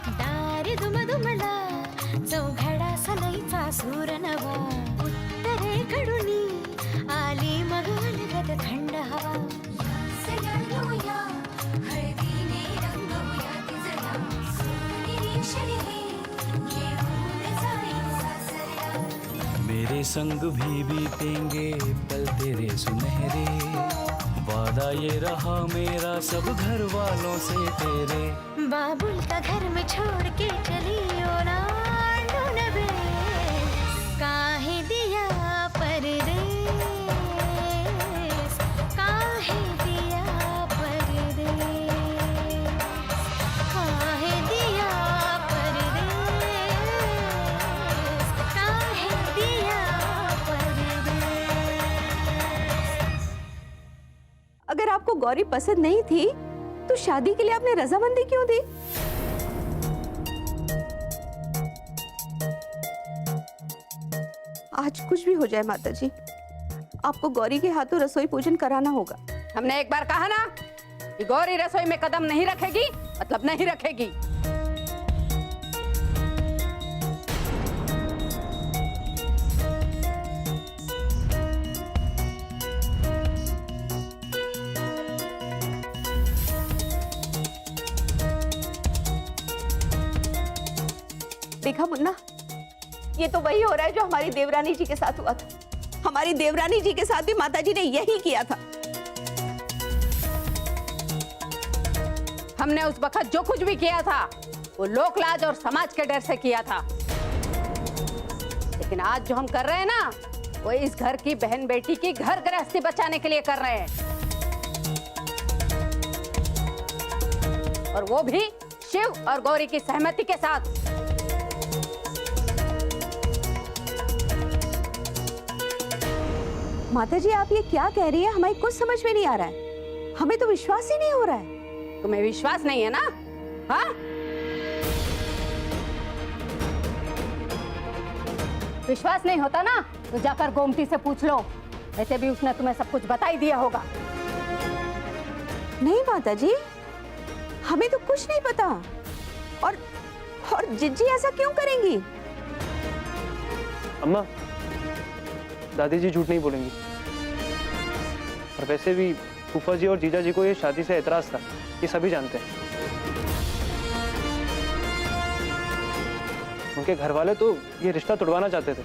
दारी दुमदुमला चौघडा सनईचा सूर नवा उत्तरेकडून आली मग अलगद थंड हवा सजवूया हळदीने रंगवूया तिजला सोनेरी क्षणी घेऊन जाई सासरा मेरे संग भी बीतेंगे पल तेरे सुनहरे वादा ये रहा मेरा सब घर वालों से तेरे बाबुल का घर में छोड़ के चली ओ ना ढूंढबे काहे दिया परदेस काहे दिया परदेस काहे दिया परदेस काहे दिया परदेस। अगर आपको गौरी पसंद नहीं थी तो शादी के लिए आपने रजामंदी क्यों दी? आज कुछ भी हो जाए माताजी, आपको गौरी के हाथों रसोई पूजन कराना होगा। हमने एक बार कहा ना कि गौरी रसोई में कदम नहीं रखेगी, मतलब नहीं रखेगी। देखा मुन्ना, ये तो वही हो रहा है जो हमारी देवरानी जी के साथ हुआ था। हमारी देवरानी जी के साथ भी माताजी ने यही किया था। हमने उस वक्त जो कुछ भी किया था वो लोकलाज और समाज के डर से किया था, लेकिन आज जो हम कर रहे हैं ना वो इस घर की बहन बेटी की घर गृहस्थी बचाने के लिए कर रहे हैं, और वो भी शिव और गौरी की सहमति के साथ। माताजी आप ये क्या कह रही है? हमें कुछ समझ में नहीं आ रहा है। हमें तो विश्वास ही नहीं हो रहा है। तुम्हें विश्वास नहीं है ना? हाँ, विश्वास नहीं होता ना तो जाकर गोमती से पूछ लो, वैसे भी उसने तुम्हें सब कुछ बता ही दिया होगा। नहीं माताजी, हमें तो कुछ नहीं पता। और जिज्जी ऐसा क्यों करेंगी? अम्मा, दादी जी झूठ नहीं बोलेंगी। और वैसे भी फूफा जी और जीजा जी को ये शादी से एतराज था, ये सभी जानते हैं। उनके घर वाले तो ये रिश्ता तोड़वाना चाहते थे,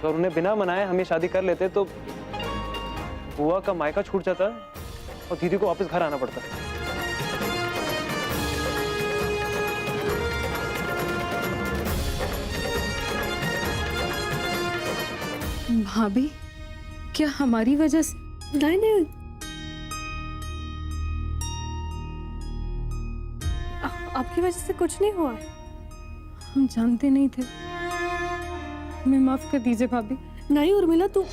और उन्हें बिना मनाए हम ये शादी कर लेते तो बुआ का मायका छूट जाता और दीदी को वापस घर आना पड़ता। भाभी, क्या हमारी वजह से? नहीं, आपकी वजह से कुछ नहीं हुआ। हम जानते नहीं थे। हमें माफ कर दीजिए भाभी। नहीं उर्मिला, तू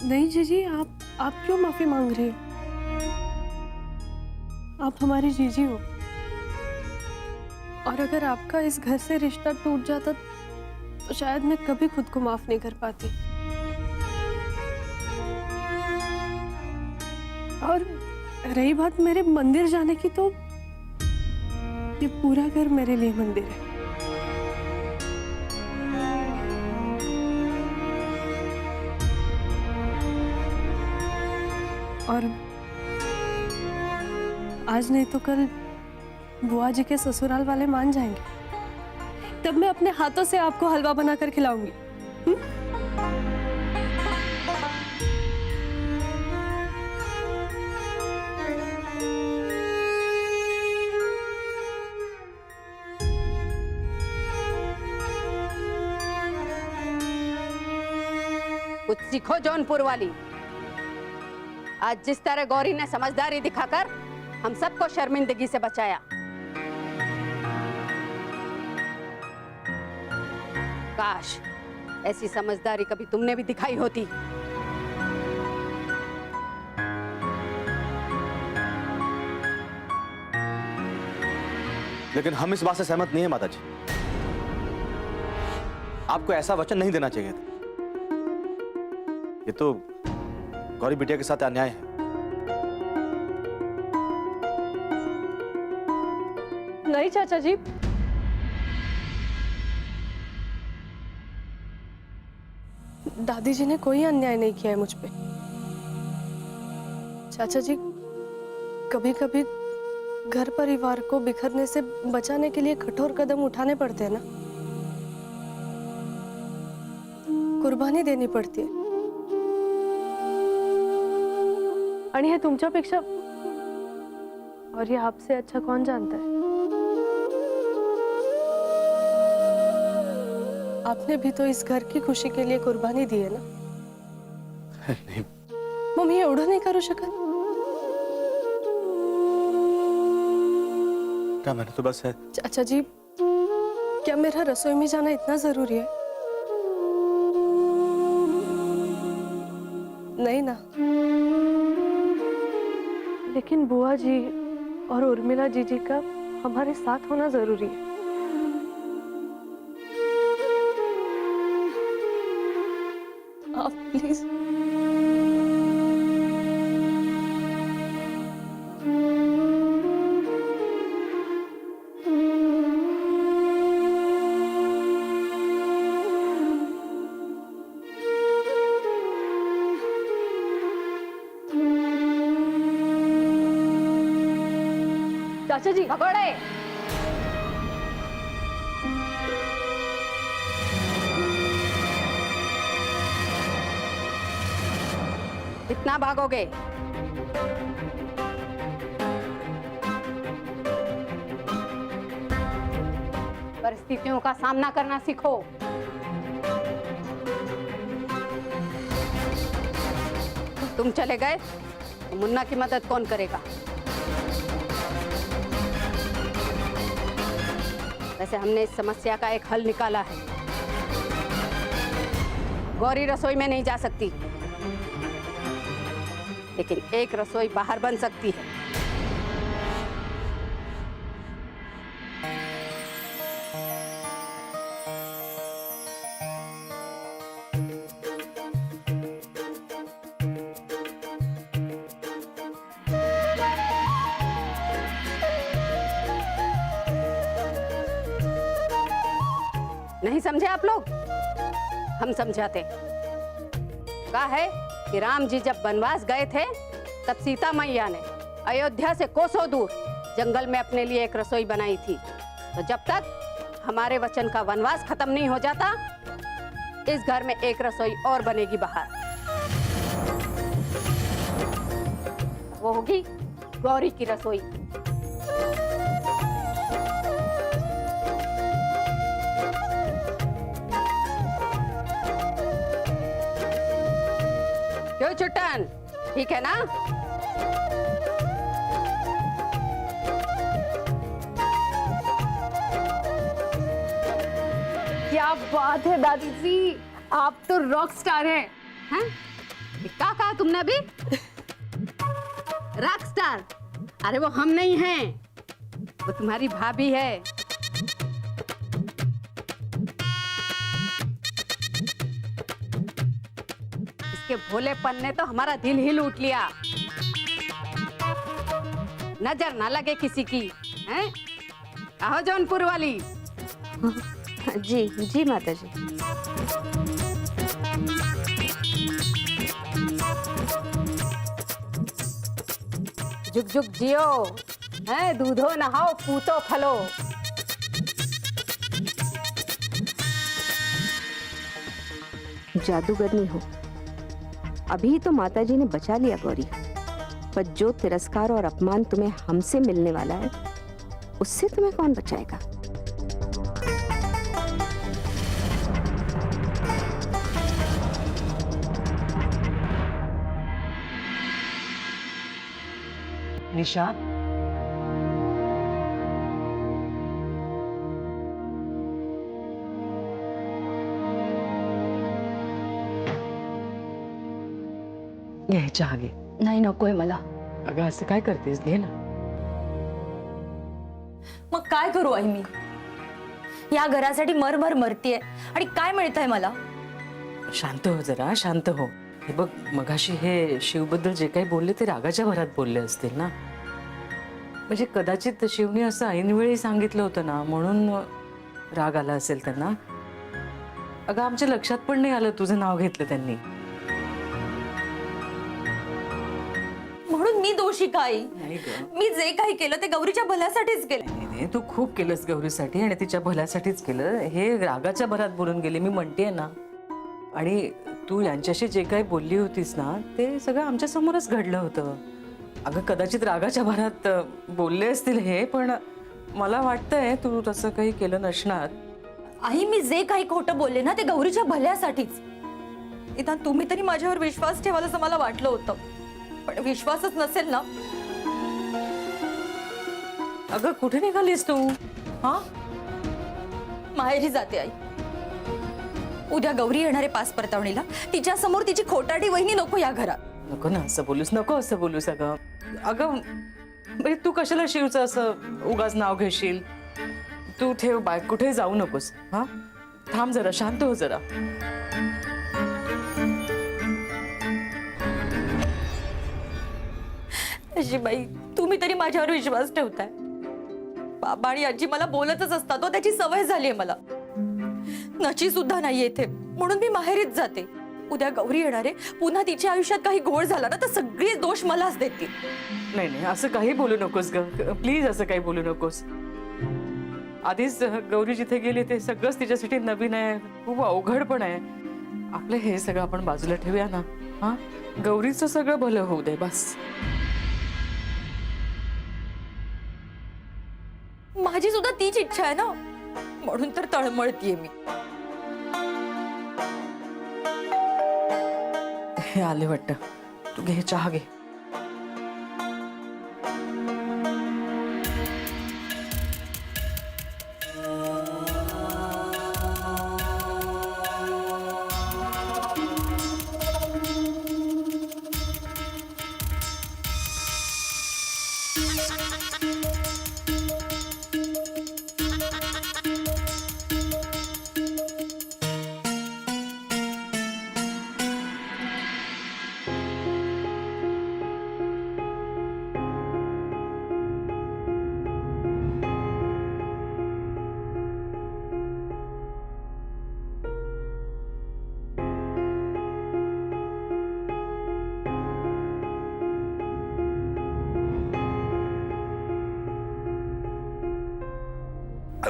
नहीं जीजी, आप क्यों माफी मांग रही हो? आप हमारी जीजी हो, और अगर आपका इस घर से रिश्ता टूट जाता तो शायद मैं कभी खुद को माफ नहीं कर पाती। और रही बात मेरे मंदिर जाने की, तो ये पूरा घर मेरे लिए मंदिर है। और आज नहीं तो कल बुआ जी के ससुराल वाले मान जाएंगे, तब मैं अपने हाथों से आपको हलवा बनाकर खिलाऊंगी। कुछ सीखो जौनपुर वाली। आज जिस तरह गौरी ने समझदारी दिखाकर हम सबको शर्मिंदगी से बचाया, काश ऐसी समझदारी कभी तुमने भी दिखाई होती। लेकिन हम इस बात से सहमत नहीं है माताजी। आपको ऐसा वचन नहीं देना चाहिए था। ये तो गौरी बिटिया के साथ अन्याय है। नहीं चाचा जी, दादी जी ने कोई अन्याय नहीं किया है मुझ पे। चाचा जी, कभी कभी घर परिवार को बिखरने से बचाने के लिए कठोर कदम उठाने पड़ते हैं ना, कुर्बानी देनी पड़ती है। आणि हे तुमच्यापेक्षा और ये आपसे अच्छा कौन जानता है? आपने भी तो इस घर की खुशी के लिए कुर्बानी दी है ना। नहीं मग मी एवढं नाही करू शकत? क्या मैंने तो बस है। चाचा जी, क्या मेरा रसोई में जाना इतना जरूरी है? नहीं ना। लेकिन बुआ जी और उर्मिला जीजी का हमारे साथ होना जरूरी है। आप प्लीज चाचा जी, भगोड़े, कितना भागोगे? परिस्थितियों का सामना करना सीखो। तुम चले गए तो मुन्ना की मदद कौन करेगा? वैसे हमने इस समस्या का एक हल निकाला है। गौरी रसोई में नहीं जा सकती, लेकिन एक रसोई बाहर बन सकती है। नहीं समझे आप लोग? हम समझाते। कहा है कि राम जी जब वनवास गए थे तब सीता मैया ने अयोध्या से कोसों दूर जंगल में अपने लिए एक रसोई बनाई थी। तो जब तक हमारे वचन का वनवास खत्म नहीं हो जाता, इस घर में एक रसोई और बनेगी बाहर। वो होगी गौरी की रसोई। क्यों चुट्टन, ठीक है ना? क्या बात है दादी जी, आप तो रॉक स्टार हैं। हैं? क्या कहा तुमने अभी? Rock star? अरे वो हम नहीं हैं, वो तुम्हारी भाभी है। इसके भोलेपन ने तो हमारा दिल ही लूट लिया। नजर ना लगे किसी की, हैं? कहो जौनपुर वाली। जी जी माता जी। जुग जुग जियो, हैं? दूधो नहाओ, पूतो फलो। जादूगरनी हो। अभी तो माताजी ने बचा लिया गौरी, पर जो तिरस्कार और अपमान तुम्हें हमसे मिलने वाला है, उससे तुम्हें कौन बचाएगा? निशा, घे चहा घे. नाही नकोय मला. अगं असं काय करतेस, घे ना. मग काय करू आई मी? या घरासाठी मरमर मरतीये आणि काय मिळतंय मला? शांत हो जरा, शांत हो. हे बघ, मगाशी हे शिवबद्दल जे काही बोलले ते रागाच्या भरात बोलले असतील ना. म्हणजे कदाचित शिवनी असं ऐनवेळी सांगितलं होतं ना, म्हणून राग आला असेल त्यांना. अगं आमच्या लक्षात पण नाही आलं तुझं नाव घेतलं त्यांनी. म्हणून मी दोषी काय? नाही ग. मी जे काही केलं ते गौरीच्या भल्यासाठीच केलं. नाही, तू खूप केलंस गौरीसाठी आणि तिच्या भल्यासाठीच केलं. हे रागाच्या भरात बोलून गेले, मी म्हणतेय ना. आणि तू यांच्याशी जे काही बोलली होतीस ना, ते सगळं आमच्या समोरच घडलं होतं. अगं कदाचित रागाच्या भरात बोलले असतील हे, पण मला वाटतंय तू तसं काही केलं नसणार. आई, मी जे काही खोटं बोलले ना ते गौरीच्या भल्यासाठीच. निदान तुम्ही तरी माझ्यावर विश्वास ठेवाल असं मला वाटलं होतं, पण विश्वासच नसेल ना. अगं कुठे निघालीस तू? हा, माहेरी जाते आई. उद्या गौरी येणारे पास परतावणीला. तिच्या समोर तिची खोटारडी वहिनी नको या घरात. नको ना असं बोलूस, नको असं बोलूस. अगं अगं म्हणजे तू कशाला शिवचं असं उगाच नाव घेशील? तू ठेव बाय, कुठे जाऊ नकोस. हा, थांब जरा, शांत हो जरा. बाई, तुम्ही तरी माझ्यावर विश्वास ठेवताय. बाबा आणि आजी मला बोलतच असतात, त्याची सवय झालीये मला. नची सुद्धा नाहीये इथे, म्हणून मी माहेरीच जाते. उद्या गौरी येणारे, पुन्हा तिच्या आयुष्यात काही घोळ झाला ना तर सगळे दोष मलाच देतील. नाही नाही, असं काही बोलू नकोस ग, प्लीज असं काही बोलू नकोस. आधीच गौरी जिथे गेली ते सगळंच तिच्यासाठी नवीन आहे, खूप अवघड पण आहे. आपलं हे सगळं आपण बाजूला ठेवूया ना. हा, गौरीचं सगळं भलं होऊ दे बस. माझी सुद्धा तीच इच्छा आहे ना, म्हणून तर तळमळतीये मी. हे आले वाटतं, तू घे चहा घे.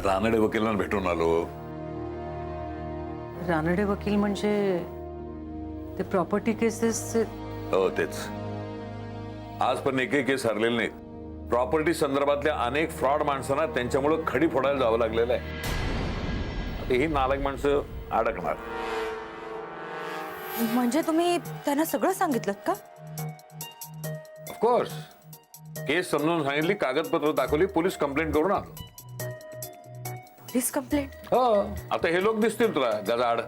रानडे वकिलांना भेटून आलो. रानडे वकील म्हणजे ते प्रॉपर्टी केसेस? हो तेच. आज पण एकही केस हरलेले नाहीत. प्रॉपर्टी संदर्भातल्या अनेक फ्रॉड माणसांना त्यांच्यामुळे खडी फोडायला जावं लागलेलं आहे. ही नालायक माणसं अडकणार. म्हणजे तुम्ही त्यांना सगळं सांगितलं का? ऑफकोर्स. केस समजून सांगितली, कागदपत्र दाखवली, पोलीस कंप्लेंट करून आलो. Police complaint? हो, आता हे लोक दिसतील तुला गजाड.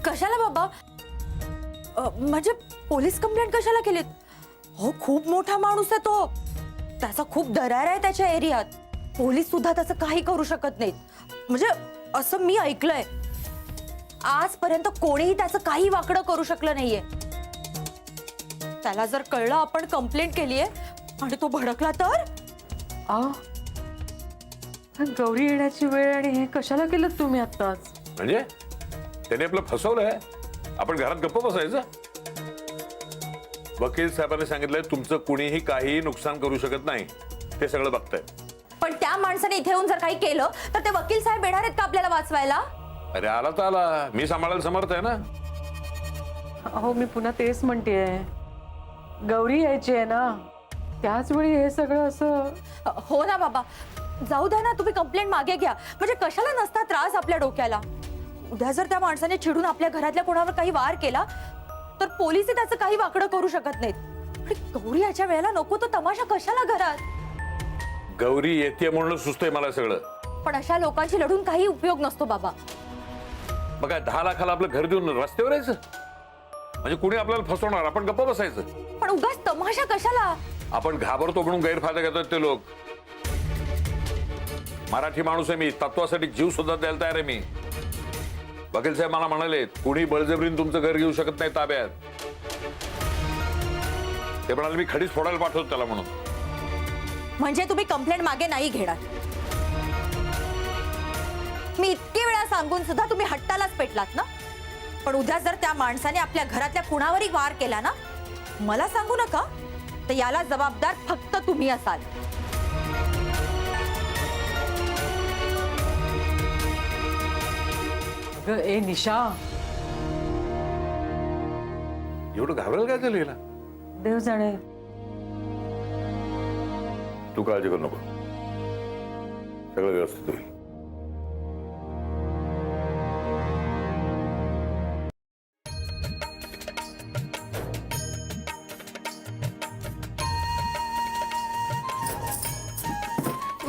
कशाला बाबा? म्हणजे पोलीस कंप्लेंट कशाला केलीत? हो, खूप मोठा माणूस आहे तो. त्याचा खूप दरार आहे त्याच्या एरियात. पोलीस सुद्धा त्याचं काही करू शकत नाहीत. म्हणजे असं मी ऐकलंय. आजपर्यंत कोणीही त्याचं काही वाकडं करू शकलं नाहीये. त्याला जर कळलं आपण कंप्लेंट केलीये आणि तो भडकला तर? गौरी येण्याची वेळ आणि हे कशाला केलं तुम्ही आत्ताच? म्हणजे त्याने आपलं फसवलंय. आपण घरात गप्प बसायचं. वकील साहेबांनी सांगितलंय तुमचं कुणीही काहीही नुकसान करू शकत नाही. ते सगळं बघताय. पण त्या माणसाने इथे येऊन जर काही केलं तर ते वकील साहेब येणार आहेत का आपल्याला वाचवायला? अरे आला तर आला, मी सांभाळायला समर्थ आहे ना. हो, मी पुन्हा तेच म्हणतेय, गौरी यायची आहे ना, त्याच वेळी हे सगळं असं. हो ना बाबा, जाऊ द्या ना. तुम्ही कंप्लेंट मागे घ्या. म्हणजे कशाला नसता त्रास आपल्या डोक्याला. उद्या जर त्या माणसाने चिडून आपल्या घरातल्या कोणावर काही वार केला तर पोलिस त्याचं काही वाकडं करू शकत नाहीत. आणि गौरी याच्या वेळेला नको तो तमाशा कशाला घरात? गौरी येते म्हणून सुचतंय मला सगळं. पण अशा लोकांशी लढून काही उपयोग नसतो बाबा. मग काय 10 लाखाला आपलं घर देऊन रस्त्यावर यायचं? म्हणजे कुणी आपल्याला फसवणार, आपण गप्प बसायचं? पण उगाच तमाशा कशाला? आपण घाबरतो म्हणून गैरफायदा घेतात ते लोक. मराठी माणूस आहे मी, तत्वासाठी जीव सुद्धा द्यायला तयार आहे मी. वकील साहेब मला म्हणाले कुणी बळजबरीने तुमचं घर घेऊ शकत नाही ताब्यात. ते म्हणाले मी खडीच फोडायला पाठवतो त्याला म्हणून. म्हणजे तुम्ही कंप्लेंट मागे नाही घेणार. मी इतके वेळा सांगून सुद्धा तुम्ही हट्टालाच पेटलात ना. पण उद्या जर त्या माणसाने आपल्या घरातल्या कुणावरही वार केला ना, मला सांगू नका, तर याला जबाबदार फक्त तुम्ही असाल. अगं ए निशा, एवढं घाबरायला काय झालं हिला? देव जाणे. तू काळजी करू नको, सगळं व्यवस्थित होईल.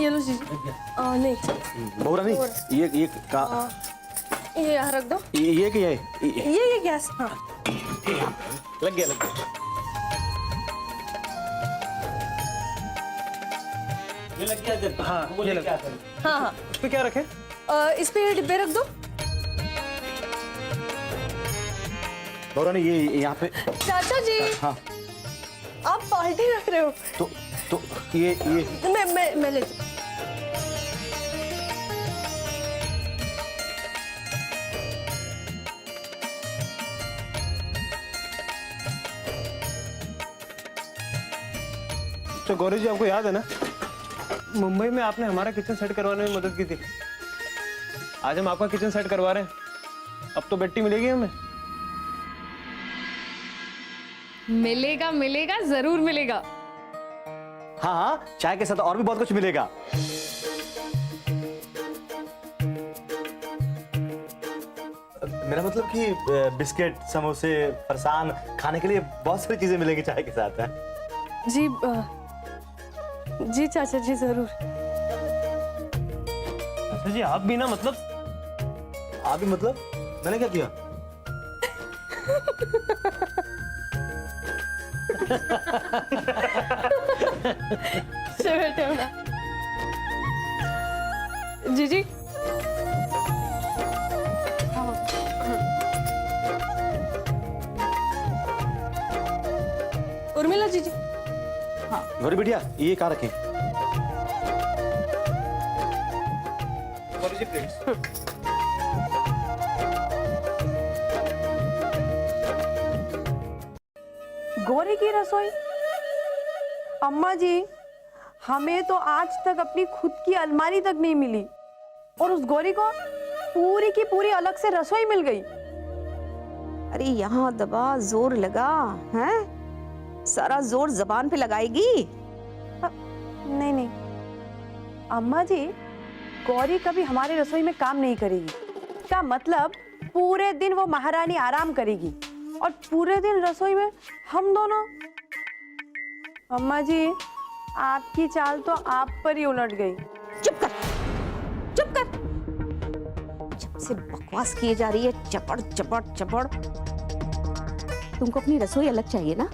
ये लो जीजी. नहीं, बहुरानी ये का ये यहाँ रख दो. ये क्या है? ये गैस. हाँ. लग गया लग गया. ये लग गया इधर. हाँ ये लग गया. हाँ हाँ. इस पे क्या रखे? इस पे ये डिब्बे रख दो. बहुरानी ये यहाँ पे. चाचा जी, हाँ आप बाल्टी रख रहे हो. तो ये मैं लेती. तो गौरी जी, आपको याद है ना, मुंबई में आपने हमारा किचन सेट करवाने में मदद की थी. आज हम आपका किचन सेट करवा रहे हैं. अब तो बेटी मिलेगी हमें. मिलेगा मिलेगा, जरूर मिलेगा. हाँ हाँ, चाय के साथ और भी बहुत कुछ मिलेगा. मेरा मतलब कि बिस्किट, समोसे, फरसान, खाने के लिए बहुत सारी चीजें मिलेंगी चाय के साथ. है जी जी चाचा जी, जरूर. अच्छा जी, आप भी ना, मतलब आप भी मतलब? मैंने क्या किया? बैठे हो ना जीजी. उर्मिला जीजी. गौरी बिटिया, ये कहाँ रखें? गौरी जी प्लीज. गौरी की रसोई? अम्मा जी, हमें तो आज तक अपनी खुद की अलमारी तक नहीं मिली, और उस गौरी को पूरी की पूरी अलग से रसोई मिल गई. अरे यहाँ दबा, जोर लगा है. सारा जोर जबान पे लगाएगी. नहीं नहीं अम्मा जी, गौरी कभी हमारी रसोई में काम नहीं करेगी. क्या मतलब, पूरे दिन वो महारानी आराम करेगी और पूरे दिन रसोई में हम दोनों. अम्मा जी, आपकी चाल तो आप पर ही उलट गई. चुप कर, चुप कर. जब से बकवास किए जा रही है, चपड़ चपड़ चपड़. तुमको अपनी रसोई अलग चाहिए ना?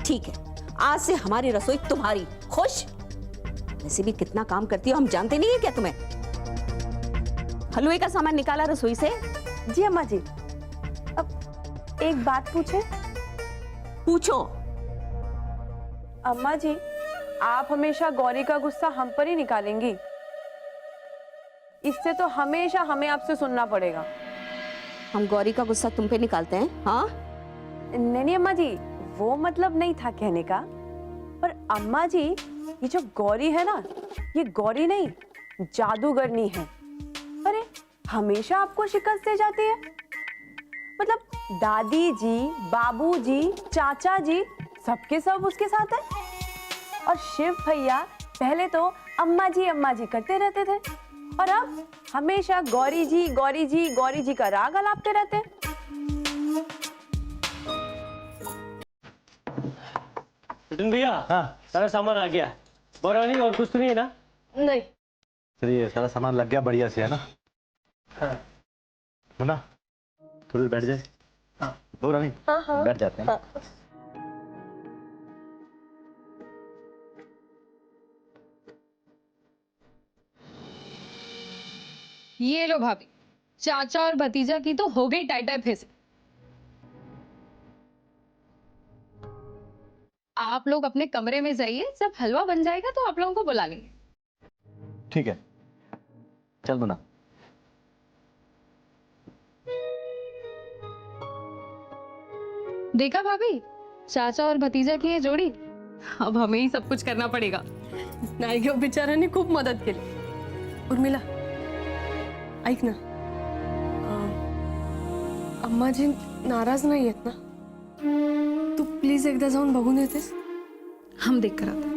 ठीक है, आज से हमारी रसोई तुम्हारी. खुश? वैसे भी कितना काम करती हो हम जानते नहीं है क्या तुम्हें? हलवे का सामान निकाला रसोई से? जी अम्मा जी. अब एक बात पूछे? पूछो. अम्मा जी, आप हमेशा गौरी का गुस्सा हम पर ही निकालेंगी. इससे तो हमेशा हमें आपसे सुनना पड़ेगा. हम गौरी का गुस्सा तुम पे निकालते हैं? हाँ नहीं अम्मा जी, वो मतलब नहीं था कहने का. पर अम्मा जी, ये जो गौरी है ना, ये गौरी नहीं, जादूगरनी है. अरे हमेशा आपको शिकस्त दे जाती है. मतलब दादी जी, बाबू जी, चाचा जी, सबके सब उसके साथ है. और शिव भैया पहले तो अम्मा जी करते रहते थे, और अब हमेशा गौरी जी गौरी जी गौरी जी का राग अलापते रहते हैं. भैया, हाँ सारा सामान आ गया. बहुरानी, और कुछ तो नहीं है ना? नहीं. चलिए, सारा सामान लग गया बढ़िया से, है ना? हाँ. मुन्ना, थोड़ी देर बैठ जाए. हाँ. बहुरानी, हाँ. बैठ जाते हैं. हाँ. ये लो भाभी, चाचा और भतीजा की तो हो गई टाई टाई फिस. आप लोग अपने कमरे में जाइए, जब हलवा बन जाएगा तो आप लोगों को बुला लेंगे। ठीक है, चल मुन्ना। देखा भाभी, चाचा और भतीजा की ये जोड़ी। अब हमें ही सब कुछ करना पड़ेगा। नायक बिचाराने खूप मदत केली. उर्मिला, ऐक ना, अम्माजी नाराज नाही आहेत ना? तू प्लीज एकदा जाऊन बघून येतेस? हम देख कर आते हैं।